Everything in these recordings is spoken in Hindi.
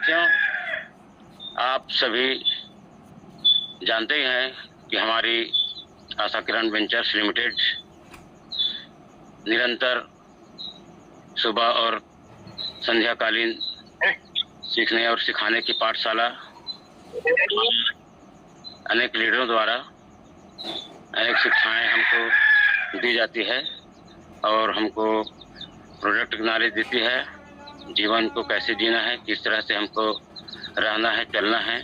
साथियों, आप सभी जानते ही हैं कि हमारी आशा किरण वेंचर्स लिमिटेड निरंतर सुबह और संध्याकालीन सीखने और सिखाने की पाठशाला अनेक लीडरों द्वारा अनेक शिक्षाएं हमको दी जाती है और हमको प्रोडक्ट नॉलेज देती है। जीवन को कैसे जीना है, किस तरह से हमको रहना है, चलना है,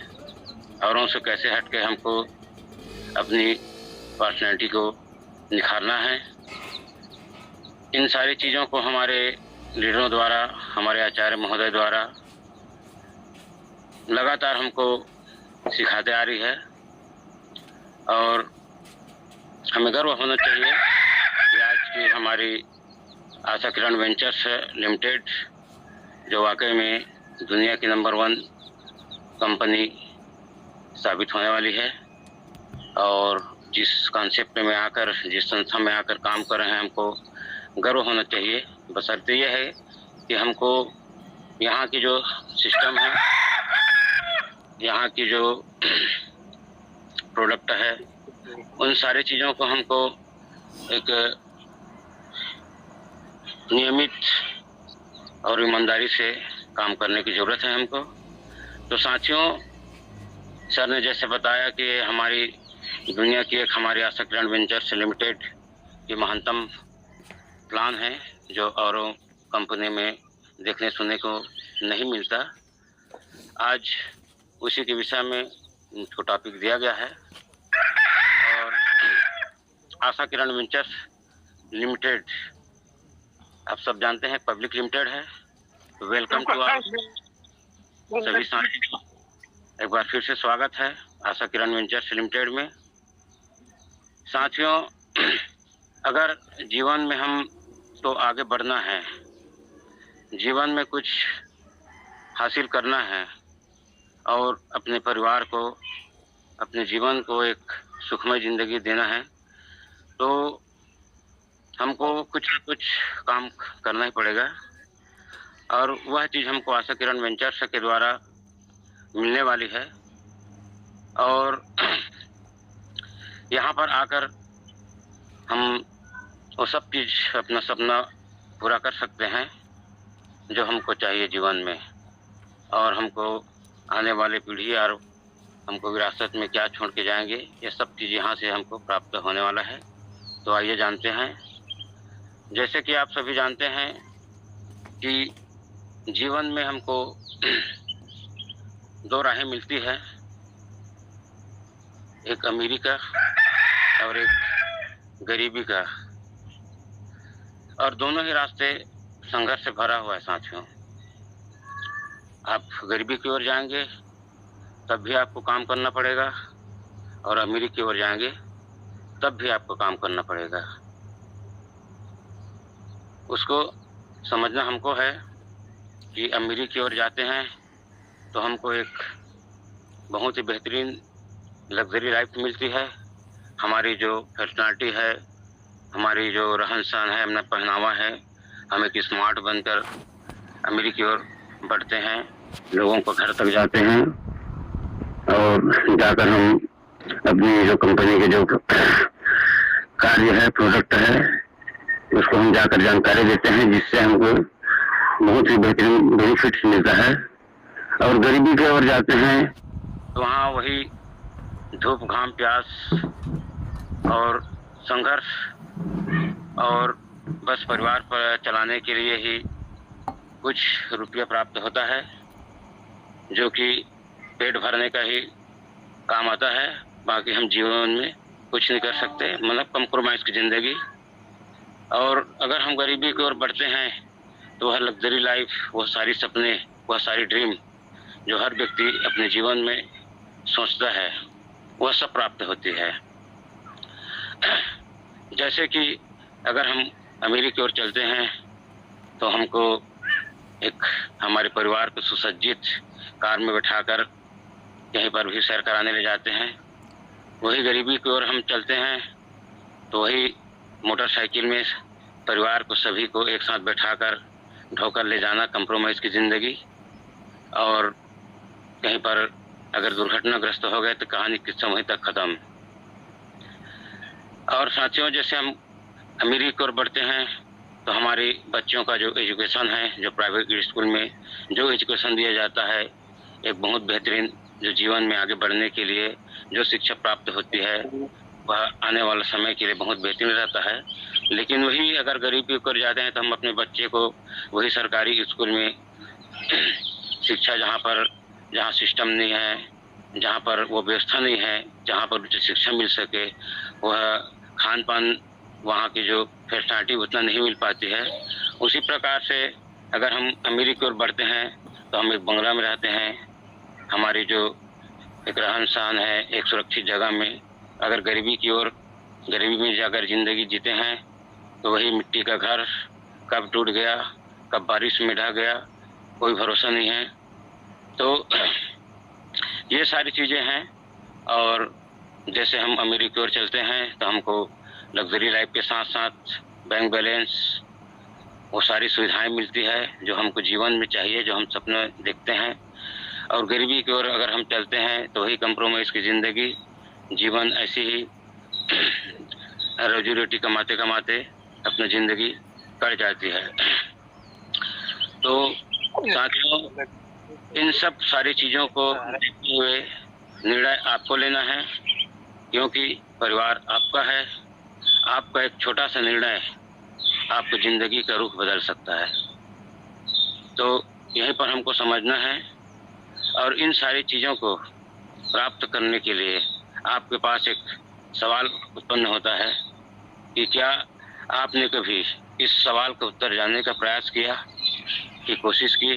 औरों से कैसे हट के हमको अपनी पर्सनैलिटी को निखारना है। इन सारी चीज़ों को हमारे लीडरों द्वारा, हमारे आचार्य महोदय द्वारा लगातार हमको सिखाते आ रही है और हमें गर्व होना चाहिए कि आज की हमारी आशा किरण वेंचर्स लिमिटेड, जो वाकई में दुनिया की नंबर 1 कंपनी साबित होने वाली है, और जिस कॉन्सेप्ट में आकर, जिस संस्था में आकर काम कर रहे हैं, हमको गर्व होना चाहिए। बशर्ते ये है कि हमको यहाँ की जो सिस्टम है, यहाँ की जो प्रोडक्ट है, उन सारी चीज़ों को हमको एक नियमित और ईमानदारी से काम करने की ज़रूरत है हमको। तो साथियों, सर ने जैसे बताया कि हमारी दुनिया की एक हमारी आशा किरण वेंचर्स लिमिटेड की महानतम प्लान है, जो औरों कंपनी में देखने सुनने को नहीं मिलता। आज उसी के विषय में इसको टॉपिक दिया गया है और आशा किरण वेंचर्स लिमिटेड, आप सब जानते हैं, पब्लिक लिमिटेड है। वेलकम टू आवर सभी साथियों, एक बार फिर से स्वागत है आशा किरण वेंचर्स लिमिटेड में। साथियों, अगर जीवन में हम तो आगे बढ़ना है, जीवन में कुछ हासिल करना है और अपने परिवार को, अपने जीवन को एक सुखमय ज़िंदगी देना है, तो हमको कुछ न कुछ काम करना ही पड़ेगा। और वह चीज़ हमको आशा किरण वेंचर्स के द्वारा मिलने वाली है। और यहाँ पर आकर हम वो सब चीज़, अपना सपना पूरा कर सकते हैं जो हमको चाहिए जीवन में, और हमको आने वाले पीढ़ी और हमको विरासत में क्या छोड़ के जाएंगे, ये सब चीज़ यहाँ से हमको प्राप्त होने वाला है। तो आइए जानते हैं। जैसे कि आप सभी जानते हैं कि जीवन में हमको 2 राहें मिलती है, एक अमीरी का और एक गरीबी का, और दोनों ही रास्ते संघर्ष से भरा हुआ है साथियों। आप गरीबी की ओर जाएंगे तब भी आपको काम करना पड़ेगा, और अमीरी की ओर जाएंगे तब भी आपको काम करना पड़ेगा। उसको समझना हमको है कि अमीरी की ओर जाते हैं तो हमको एक बहुत ही बेहतरीन लग्जरी लाइफ मिलती है। हमारी जो पर्सनालिटी है, हमारी जो रहन सहन है, अपना पहनावा है, हम एक स्मार्ट बनकर अमीरी की ओर बढ़ते हैं, लोगों को घर तक जाते हैं, और जाकर हम अपनी जो कंपनी के जो कार्य है, प्रोडक्ट है, उसको हम जाकर जानकारी देते हैं, जिससे हमको बहुत ही बेहतरीन बेनिफिट मिलता है। और गरीबी की ओर जाते हैं तो वहाँ वही धूप घाम प्यास और संघर्ष, और बस परिवार पर चलाने के लिए ही कुछ रुपया प्राप्त होता है, जो कि पेट भरने का ही काम आता है। बाकी हम जीवन में कुछ नहीं कर सकते, मतलब कम्प्रोमाइज़ की ज़िंदगी। और अगर हम गरीबी की ओर बढ़ते हैं तो वह लग्जरी लाइफ, वह सारी सपने, वह सारी ड्रीम जो हर व्यक्ति अपने जीवन में सोचता है, वह सब प्राप्त होती है। जैसे कि अगर हम अमीरी की ओर चलते हैं तो हमको एक हमारे परिवार को सुसज्जित कार में बैठाकर कहीं पर भी सैर कराने ले जाते हैं। वही गरीबी की ओर हम चलते हैं तो वही मोटरसाइकिल में परिवार को, सभी को एक साथ बैठाकर ढोकर ले जाना, कंप्रोमाइज़ की ज़िंदगी। और कहीं पर अगर दुर्घटनाग्रस्त हो गए तो कहानी किस समय तक खत्म। और साथियों, जैसे हम अमीरी की ओर बढ़ते हैं तो हमारे बच्चों का जो एजुकेशन है, जो प्राइवेट स्कूल में जो एजुकेशन दिया जाता है, एक बहुत बेहतरीन, जो जीवन में आगे बढ़ने के लिए जो शिक्षा प्राप्त होती है वह आने वाले समय के लिए बहुत बेहतरीन रहता है। लेकिन वही अगर गरीबी कर जाते हैं तो हम अपने बच्चे को वही सरकारी स्कूल में शिक्षा, जहाँ सिस्टम नहीं है, जहाँ पर वो व्यवस्था नहीं है, जहाँ पर उचित शिक्षा मिल सके, वह खान पान, वहाँ की जो फैसिलिटी उतना नहीं मिल पाती है। उसी प्रकार से अगर हम अमीरी की ओर बढ़ते हैं तो हम एक बंगला में रहते हैं, हमारी जो एक रहन सहन है एक सुरक्षित जगह में। अगर गरीबी में अगर जिंदगी जीते हैं तो वही मिट्टी का घर कब टूट गया, कब बारिश में ढह गया, कोई भरोसा नहीं है। तो ये सारी चीज़ें हैं। और जैसे हम अमीरी की ओर चलते हैं तो हमको लग्जरी लाइफ के साथ साथ बैंक बैलेंस, वो सारी सुविधाएं मिलती है जो हमको जीवन में चाहिए, जो हम सपने देखते हैं। और गरीबी की ओर अगर हम चलते हैं तो वही कंप्रोमाइज़ की ज़िंदगी, जीवन ऐसी ही रोजी रोटी कमाते कमाते अपनी ज़िंदगी कट जाती है। तो साथियों, इन सब सारी चीज़ों को देखते हुए निर्णय आपको लेना है, क्योंकि परिवार आपका है। आपका एक छोटा सा निर्णय आपकी ज़िंदगी का रुख बदल सकता है। तो यहीं पर हमको समझना है। और इन सारी चीज़ों को प्राप्त करने के लिए आपके पास एक सवाल उत्पन्न होता है कि क्या आपने कभी इस सवाल का उत्तर जानने का प्रयास किया, कि कोशिश की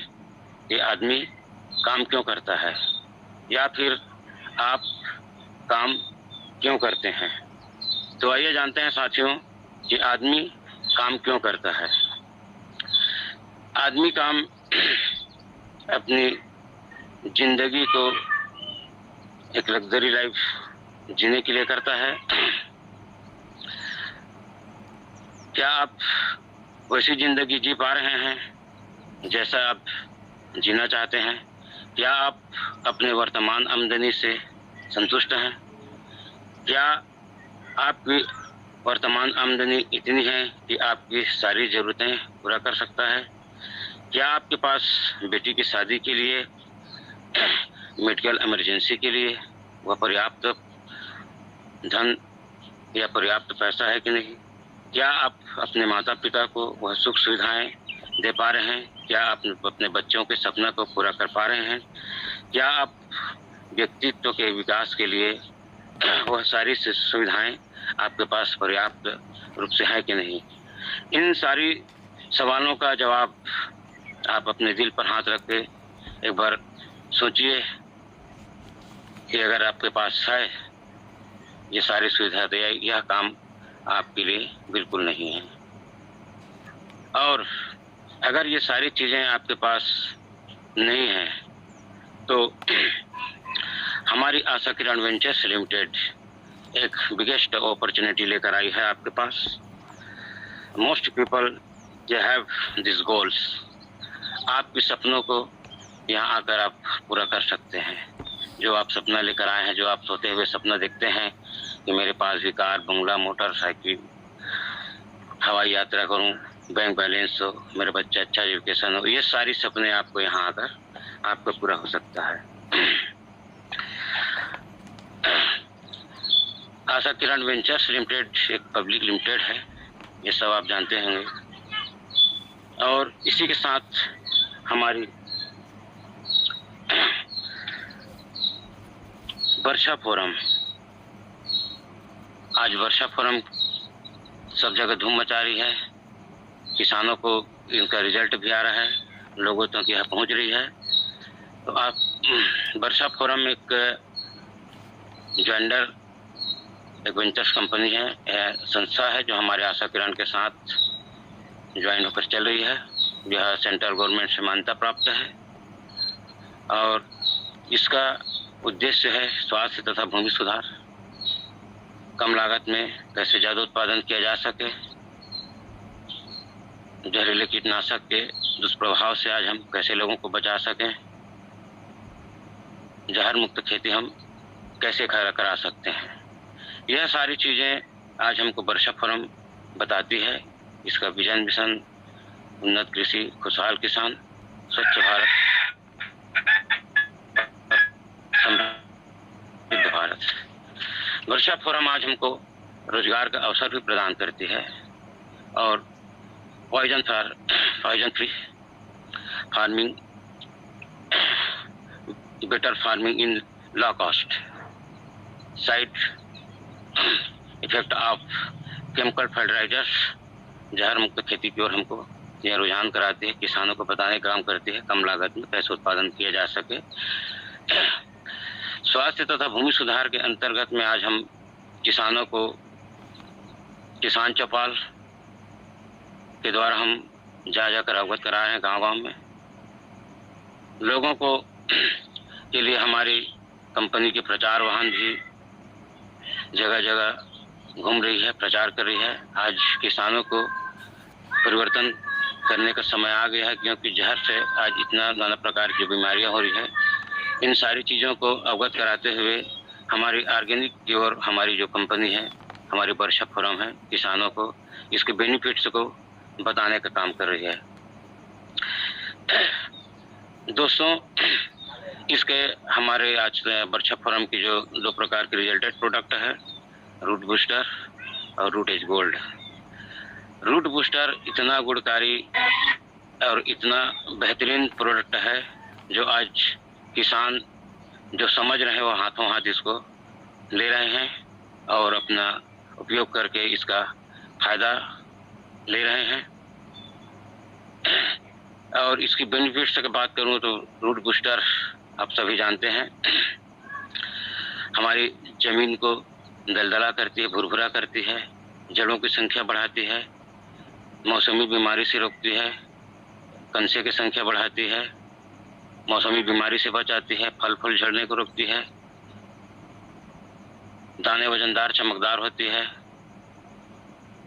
कि आदमी काम क्यों करता है, या फिर आप काम क्यों करते हैं। तो आइए जानते हैं साथियों कि आदमी काम क्यों करता है। आदमी काम अपनी जिंदगी को एक लग्जरी लाइफ जीने के लिए करता है। क्या आप वैसी जिंदगी जी पा रहे हैं जैसा आप जीना चाहते हैं? क्या आप अपने वर्तमान आमदनी से संतुष्ट हैं? क्या आपकी वर्तमान आमदनी इतनी है कि आपकी सारी ज़रूरतें पूरा कर सकता है? क्या आपके पास बेटी की शादी के लिए, मेडिकल इमरजेंसी के लिए वह पर्याप्त धन या पर्याप्त पैसा है कि नहीं? क्या आप अपने माता पिता को वह सुख सुविधाएं दे पा रहे हैं? क्या आप अपने बच्चों के सपना को पूरा कर पा रहे हैं? क्या आप व्यक्तित्व के विकास के लिए वह सारी सुविधाएं आपके पास पर्याप्त रूप से है कि नहीं? इन सारी सवालों का जवाब आप अपने दिल पर हाथ रख के एक बार सोचिए कि अगर आपके पास है ये सारी सुविधा, तो यह काम आपके लिए बिल्कुल नहीं है। और अगर ये सारी चीज़ें आपके पास नहीं हैं तो हमारी आशा किरण वेंचर्स लिमिटेड एक बिगेस्ट अपॉर्चुनिटी लेकर आई है आपके पास। Most people they have this goals. आपके सपनों को यहाँ आकर आप पूरा कर सकते हैं। जो आप सपना लेकर आए हैं, जो आप सोते हुए सपना देखते हैं कि मेरे पास भी कार, बंगला, मोटरसाइकिल, हवाई यात्रा करूं, बैंक बैलेंस हो, मेरे बच्चे अच्छा एजुकेशन हो, ये सारी सपने आपको यहाँ आकर आपको पूरा हो सकता है। आशा किरण वेंचर्स लिमिटेड एक पब्लिक लिमिटेड है, ये सब आप जानते होंगे। और इसी के साथ हमारी वर्षा फोरम, आज वर्षा फोरम सब जगह धूम मचा रही है। किसानों को इनका रिजल्ट भी आ रहा है, लोगों तक यह पहुंच रही है। तो आप वर्षा फोरम एक जेंडर एक वेंचर्स कंपनी है, यह संस्था है जो हमारे आशा किरण के साथ ज्वाइन होकर चल रही है। यह सेंट्रल गवर्नमेंट से मान्यता प्राप्त है और इसका उद्देश्य है स्वास्थ्य तथा भूमि सुधार। कम लागत में कैसे ज़्यादा उत्पादन किया जा सके, जहरीले कीटनाशक के दुष्प्रभाव से आज हम कैसे लोगों को बचा सकें, जहर मुक्त खेती हम कैसे करा सकते हैं। यह सारी चीज़ें आज हमको वर्षा फोरम बताती है। इसका विजन मिशन उन्नत कृषि, खुशहाल किसान, स्वच्छ भारत, समृद्ध भारत। वर्षा फोरम आज हमको रोजगार का अवसर भी प्रदान करती है और poison free farming, better farming in low cost, side effect of chemical fertilisers, जहर मुक्त खेती की ओर हमको यह रुझान कराती है, किसानों को बताने का काम करती है कम लागत में कैसे उत्पादन किया जा सके। स्वास्थ्य तथा भूमि सुधार के अंतर्गत में आज हम किसानों को किसान चौपाल के द्वारा हम जाकर अवगत करा रहे हैं। गाँव में लोगों को के लिए हमारी कंपनी के प्रचार वाहन भी जगह जगह घूम रही है, प्रचार कर रही है। आज किसानों को परिवर्तन करने का समय आ गया है, क्योंकि जहर से आज इतना नाना प्रकार की बीमारियां हो रही है। इन सारी चीज़ों को अवगत कराते हुए हमारी ऑर्गेनिक की ओर हमारी जो कंपनी है, हमारी वर्षा फोरम है, किसानों को इसके बेनिफिट्स को बताने का काम कर रही है। दोस्तों, इसके हमारे आज वर्षा फोरम की जो 2 प्रकार के रिजल्टेड प्रोडक्ट है, रूट बूस्टर और root as gold. Root booster इतना गुणकारी और इतना बेहतरीन प्रोडक्ट है जो आज किसान जो समझ रहे हैं वो हाथों हाथ इसको ले रहे हैं और अपना उपयोग करके इसका फायदा ले रहे हैं। और इसकी बेनिफिट्स की बात करूं तो रूट बूस्टर आप सभी जानते हैं, हमारी जमीन को दलदला करती है, भुरभुरा करती है, जड़ों की संख्या बढ़ाती है, मौसमी बीमारी से रोकती है, कंसे की संख्या बढ़ाती है, मौसमी बीमारी से बचाती है, फल फूल झड़ने को रोकती है, दाने वजनदार चमकदार होती है,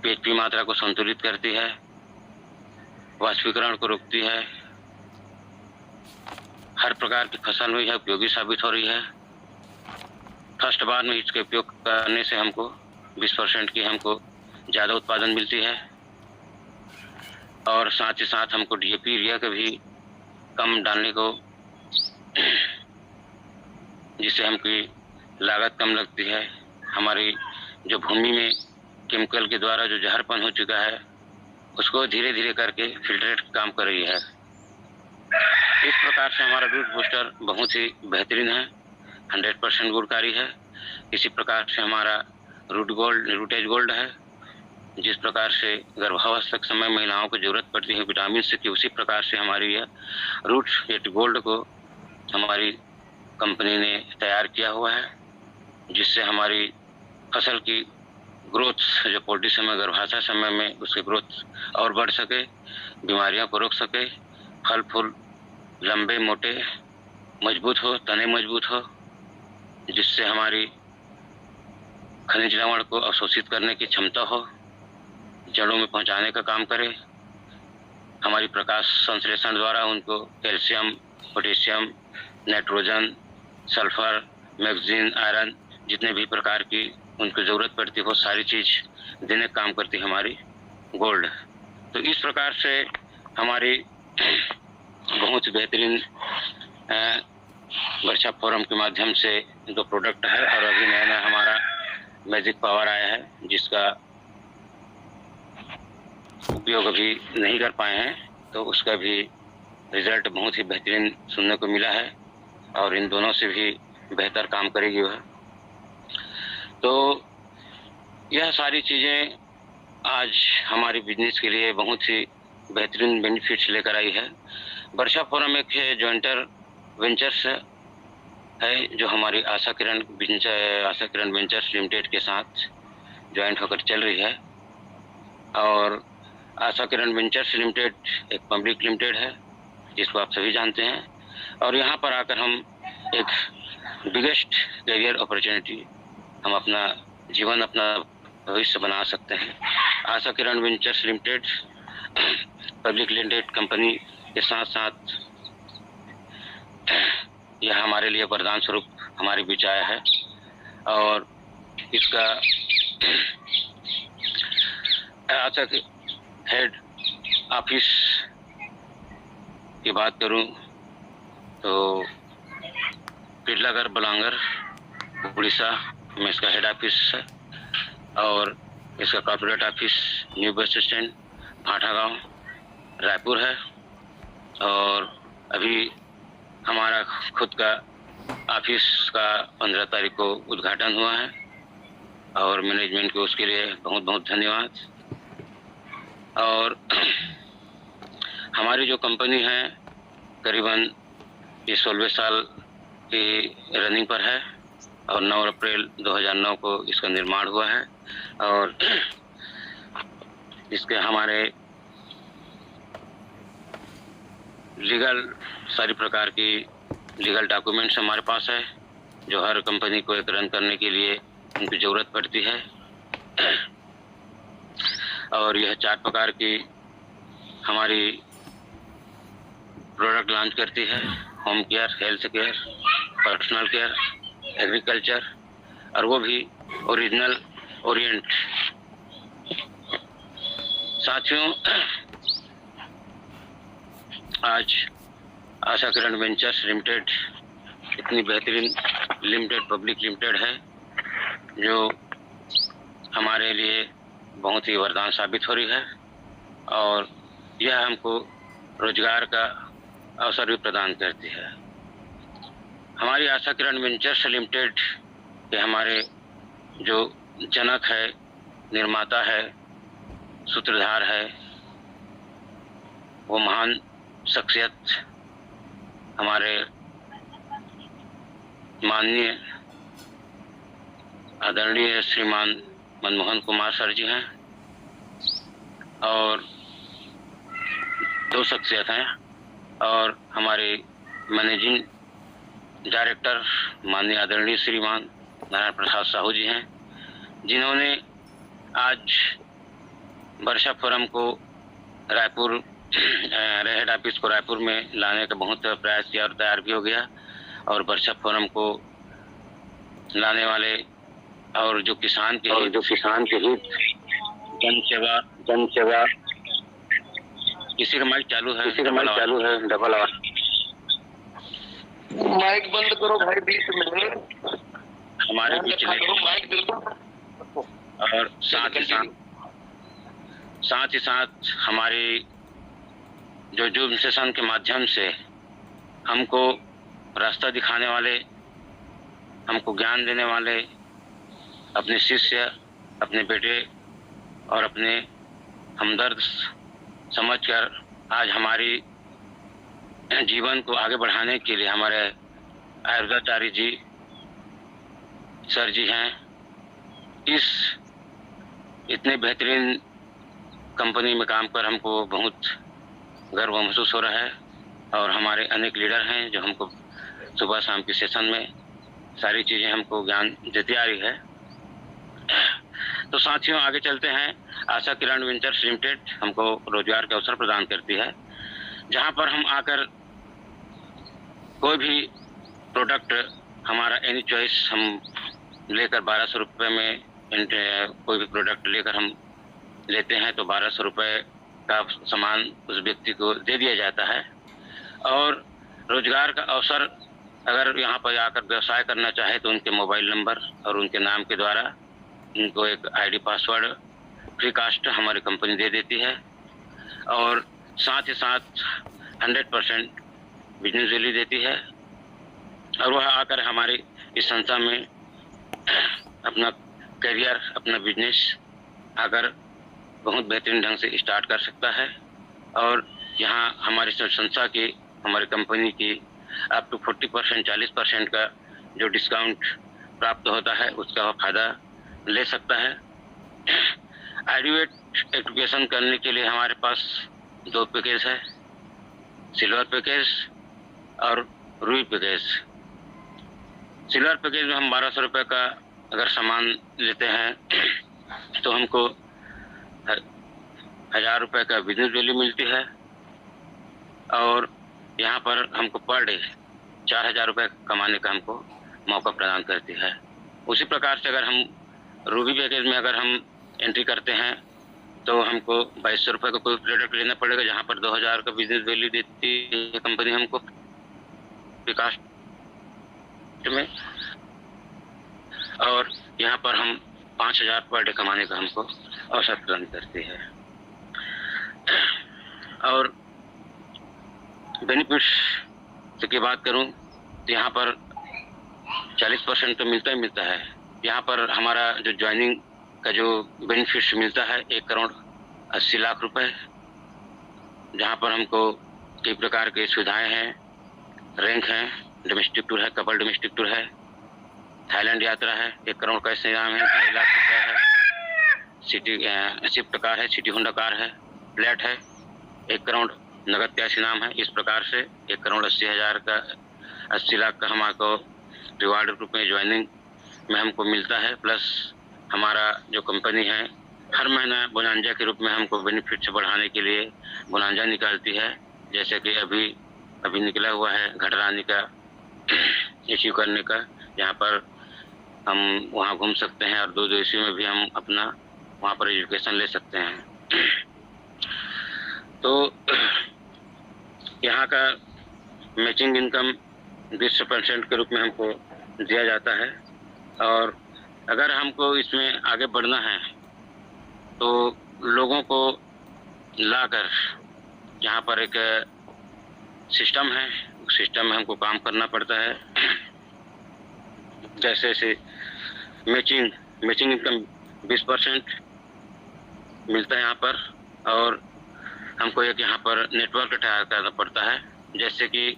पेट की मात्रा को संतुलित करती है, वाष्पीकरण को रोकती है, हर प्रकार की फसल में यह उपयोगी साबित हो रही है। फर्स्ट बार में इसके उपयोग करने से हमको 20% की हमको ज़्यादा उत्पादन मिलती है और साथ ही साथ हमको DAP यूरिया का भी कम डालने को, जिससे हमकी लागत कम लगती है। हमारी जो भूमि में केमिकल के द्वारा जो जहरपन हो चुका है उसको धीरे धीरे करके फिल्ट्रेट काम कर रही है। इस प्रकार से हमारा रूट बूस्टर बहुत ही बेहतरीन है, 100% गुणकारी है। इसी प्रकार से हमारा रूट एज गोल्ड है, जिस प्रकार से गर्भावस्था के समय महिलाओं को जरूरत पड़ती है विटामिन सी की, उसी प्रकार से हमारी यह रूट एज गोल्ड को हमारी कंपनी ने तैयार किया हुआ है, जिससे हमारी फसल की ग्रोथ जो पोल्ट्री समय गर्भाशय समय में उसकी ग्रोथ और बढ़ सके, बीमारियों को रोक सके, फल फूल लंबे मोटे मजबूत हो, तने मजबूत हो, जिससे हमारी खनिज लवण को अवशोषित करने की क्षमता हो, जड़ों में पहुंचाने का काम करे, हमारी प्रकाश संश्लेषण द्वारा उनको calcium, potassium, nitrogen, sulphur, magnesium, iron, जितने भी प्रकार की उनको ज़रूरत पड़ती हो सारी चीज़ देने का काम करती है हमारी गोल्ड। तो इस प्रकार से हमारी बहुत बेहतरीन वर्षा फोरम के माध्यम से 2 प्रोडक्ट है और अभी नया हमारा मैजिक पावर आया है, जिसका उपयोग अभी नहीं कर पाए हैं, तो उसका भी रिजल्ट बहुत ही बेहतरीन सुनने को मिला है और इन दोनों से भी बेहतर काम करेगी वह। तो यह सारी चीज़ें आज हमारी बिजनेस के लिए बहुत ही बेहतरीन बेनिफिट्स लेकर आई है। वर्षा फोरम एक जॉइंटर वेंचर्स है जो हमारी आशा किरण वेंचर्स लिमिटेड के साथ ज्वाइंट होकर चल रही है और आशा किरण वेंचर्स लिमिटेड एक पब्लिक लिमिटेड है जिसको आप सभी जानते हैं, और यहाँ पर आकर हम एक बिगेस्ट करियर अपॉर्चुनिटी, हम अपना जीवन, अपना भविष्य बना सकते हैं। Asha Kiran Ventures Limited public limited company के साथ साथ यह हमारे लिए वरदान स्वरूप हमारे बीच आया है। और इसका अच्छा कि हेड ऑफिस की बात करूं तो पिरलागढ़ बलांगर उड़ीसा में इसका हेड ऑफिस है। और इसका corporate office new bus stand भाटा गांव रायपुर है। और अभी हमारा खुद का ऑफिस का 15 तारीख को उद्घाटन हुआ है और मैनेजमेंट को उसके लिए बहुत बहुत धन्यवाद। और हमारी जो कंपनी है करीबन ये 16वें साल की रनिंग पर है और 9 अप्रैल 2009 को इसका निर्माण हुआ है। और इसके हमारे लीगल सारी प्रकार की लीगल डॉक्यूमेंट्स हमारे पास है जो हर कंपनी को एक रन करने के लिए उनकी ज़रूरत पड़ती है। और यह 4 प्रकार की हमारी प्रोडक्ट लॉन्च करती है: home care, health care, personal care, agriculture, और वो भी ओरिजिनल ओरिएंट। साथियों, आज आशा किरण वेंचर्स लिमिटेड इतनी बेहतरीन लिमिटेड पब्लिक लिमिटेड है जो हमारे लिए बहुत ही वरदान साबित हो रही है और यह हमको रोजगार का अवसर भी प्रदान करती है। हमारी आशा किरण वेंचर्स लिमिटेड के हमारे जो जनक है, निर्माता है, सूत्रधार है, वो महान शख्सियत हमारे माननीय आदरणीय श्रीमान मनमोहन कुमार सर जी हैं। और 2 शख्सियत हैं और हमारे मैनेजिंग डायरेक्टर माननीय आदरणीय श्रीमान नारायण प्रसाद साहू जी हैं, जिन्होंने आज वर्षा फोरम को रायपुर हेड ऑफिस को रायपुर में लाने का बहुत प्रयास किया और तैयार भी हो गया। और वर्षा फोरम को लाने वाले और जो किसान के हित जन सेवा किसी का माइक चालू है डबल आवाज। माइक बंद करो भाई बीच में। हमारे बीच माइक बिल्कुल। और साथ ही साथ हमारी जो जूम सेशन के माध्यम से हमको रास्ता दिखाने वाले, हमको ज्ञान देने वाले अपने शिष्य, अपने बेटे और अपने हमदर्द समझकर आज हमारी जीवन को आगे बढ़ाने के लिए हमारे आयुर्वेदाचार्य जी सर जी हैं। इस इतने बेहतरीन कंपनी में काम कर हमको बहुत गर्व महसूस हो रहा है। और हमारे अनेक लीडर हैं जो हमको सुबह शाम के सेशन में सारी चीज़ें हमको ज्ञान देती आ रही है। तो साथियों, आगे चलते हैं। आशा किरण वेंचर्स लिमिटेड हमको रोजगार का अवसर प्रदान करती है, जहां पर हम आकर कोई भी प्रोडक्ट हमारा एनी चॉइस हम लेकर 1200 रुपये में कोई भी प्रोडक्ट लेकर हम लेते हैं तो 1200 रुपये का सामान उस व्यक्ति को दे दिया जाता है। और रोजगार का अवसर अगर यहाँ पर आकर व्यवसाय करना चाहे तो उनके मोबाइल नंबर और उनके नाम के द्वारा उनको एक आईडी पासवर्ड फ्री कास्ट हमारी कंपनी दे देती है। और साथ ही साथ 100% बिजनेस वैल्यू देती है। और वह आकर हमारी इस संस्था में अपना करियर, अपना बिजनेस आकर बहुत बेहतरीन ढंग से स्टार्ट कर सकता है। और यहाँ हमारी संस्था की, हमारी कंपनी की अप टू 40%, 40% का जो डिस्काउंट प्राप्त होता है उसका वह फायदा ले सकता है। एडुएट एजुकेशन करने के लिए हमारे पास 2 पैकेज है, सिल्वर पैकेज और रुई पैकेज। सिल्वर पैकेज में हम 1200 रुपये का अगर सामान लेते हैं तो हमको 1000 रुपये का बिजनेस वैल्यू मिलती है। और यहाँ पर हमको पर डे 4,000 रुपये कमाने का हमको मौका प्रदान करती है। उसी प्रकार से अगर हम रूबी पैकेज में अगर हम एंट्री करते हैं तो हमको 2200 रुपये का कोई प्रोडक्ट लेना पड़ेगा, जहाँ पर 2,000 का बिजनेस वैल्यू देती है कंपनी हमको विकास में, और यहाँ पर हम 5,000 पर डे कमाने का हमको अवसर प्रदान करती है। और बेनिफिट्स की बात करूँ तो यहाँ पर 40% तो मिलता ही मिलता है। यहाँ पर हमारा जो ज्वाइनिंग का जो बेनिफिट्स मिलता है 1,80,00,000 रुपए, जहाँ पर हमको कई प्रकार की सुविधाएं हैं, रैंक हैं, डोमेस्टिक टूर है, कपल डोमेस्टिक टूर है, थाईलैंड यात्रा है, 1 करोड़ का इनाम है, 2.5 लाख रुपये है, सिटी स्विफ्ट कार है, सिटी होंडा कार है, फ्लैट है, 1 करोड़ नगद कैश इनाम है। इस प्रकार से 1,80,000 का 80 लाख का हमारे रिवार्ड रूप में ज्वाइनिंग में हमको मिलता है। प्लस हमारा जो कंपनी है हर महीना बोनांजा के रूप में हमको बेनिफिट बढ़ाने के लिए बोनांजा निकालती है। जैसे कि अभी निकला हुआ है घटरानी का इश्यू करने का, जहाँ पर हम वहाँ घूम सकते हैं और 2 इश्यू में भी हम अपना वहाँ पर एजुकेशन ले सकते हैं। तो यहाँ का मैचिंग इनकम 20% के रूप में हमको दिया जाता है। और अगर हमको इसमें आगे बढ़ना है तो लोगों को लाकर यहाँ पर एक सिस्टम है, उस सिस्टम में हमको काम करना पड़ता है। जैसे मैचिंग इनकम 20% मिलता है यहाँ पर, और हमको एक यहाँ पर नेटवर्क तैयार करना पड़ता है। जैसे कि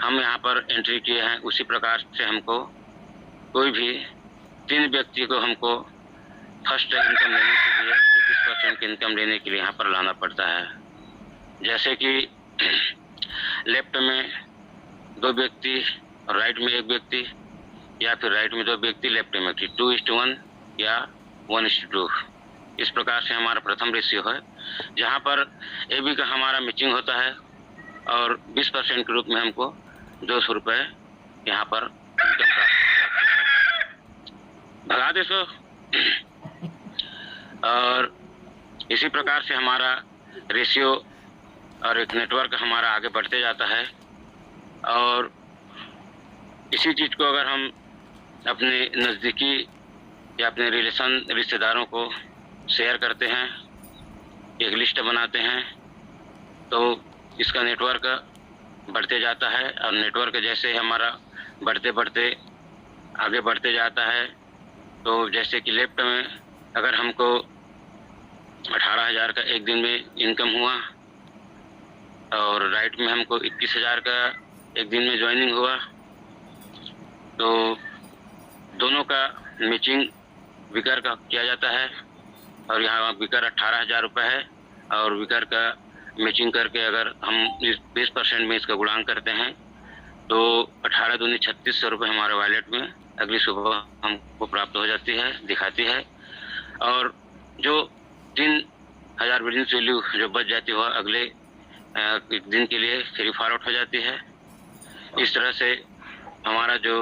हम यहाँ पर एंट्री किए हैं, उसी प्रकार से हमको कोई भी 3 व्यक्ति को हमको फर्स्ट इनकम लेने के लिए 20% की इनकम लेने के लिए यहाँ पर लाना पड़ता है। जैसे कि लेफ्ट में 2 व्यक्ति और राइट में 1 व्यक्ति, या फिर राइट में 2 व्यक्ति, लेफ्ट में 2:1 या 1:2। इस प्रकार से हमारा प्रथम रेशियो है, जहाँ पर AB का हमारा मैचिंग होता है और 20% के रूप में हमको 200 रुपये यहाँ पर इनकम प्राप्त हो जाती है। भगा दे सो। और इसी प्रकार से हमारा रेशियो और एक नेटवर्क हमारा आगे बढ़ते जाता है। और इसी चीज़ को अगर हम अपने नज़दीकी या अपने रिश्तेदारों को शेयर करते हैं, एक लिस्ट बनाते हैं, तो इसका नेटवर्क बढ़ते जाता है। और नेटवर्क जैसे हमारा बढ़ते आगे बढ़ते जाता है, तो जैसे कि लेफ्ट में अगर हमको 18,000 का एक दिन में इनकम हुआ और राइट में हमको 21,000 का एक दिन में ज्वाइनिंग हुआ, तो दोनों का मैचिंग विकर का किया जाता है। और यहाँ विकर 18,000 रुपये है, और विकर का मैचिंग करके अगर हम इस 20% में इसका गुणांक करते हैं तो 18 दूनी 3600 रुपये हमारे वॉलेट में अगली सुबह हमको प्राप्त हो जाती है, दिखाती है। और जो 3,000 बिजनेस वैल्यू जो बच जाती है अगले एक दिन के लिए फ्री फॉरवर्ड हो जाती है। इस तरह से हमारा जो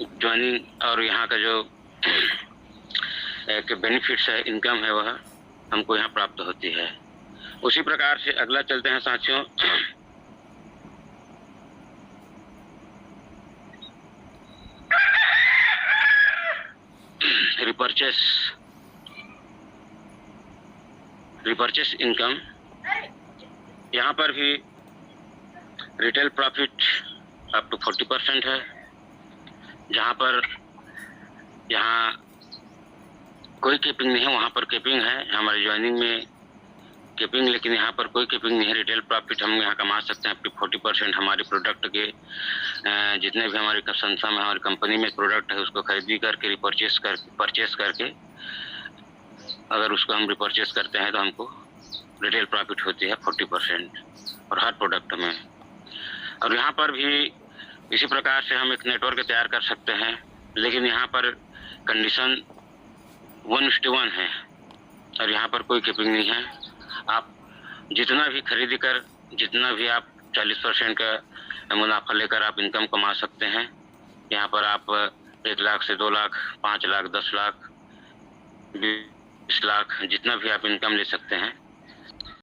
ज्वाइनिंग और यहाँ का जो एक बेनिफिट्स है, इनकम है, वह हमको यहाँ प्राप्त होती है। उसी प्रकार से अगला चलते हैं साथियों। रिपर्चेस इनकम, यहाँ पर भी रिटेल प्रॉफिट अप टू 40% है, जहाँ पर यहाँ कोई कैपिंग नहीं है, वहाँ पर कैपिंग है। हमारी ज्वाइनिंग में कैपिंग, लेकिन यहाँ पर कोई कैपिंग नहीं है। रिटेल प्रॉफिट हम यहाँ कमा सकते हैं अप टू 40%। हमारे प्रोडक्ट के जितने भी हमारी संस्था में हमारी कंपनी में प्रोडक्ट है उसको खरीदी करके परचेस करके अगर उसको हम रिपर्चेस करते हैं तो हमको रिटेल प्रॉफिट होती है 40% और हर प्रोडक्ट में। और यहाँ पर भी इसी प्रकार से हम एक नेटवर्क तैयार कर सकते हैं, लेकिन यहाँ पर कंडीशन 1:1 है और यहाँ पर कोई कैपिंग नहीं है। आप जितना भी खरीदी कर, जितना भी आप 40% का मुनाफा लेकर आप इनकम कमा सकते हैं। यहाँ पर आप 1 लाख से 2 लाख, 5 लाख, 10 लाख, 20 लाख, जितना भी आप इनकम ले सकते हैं।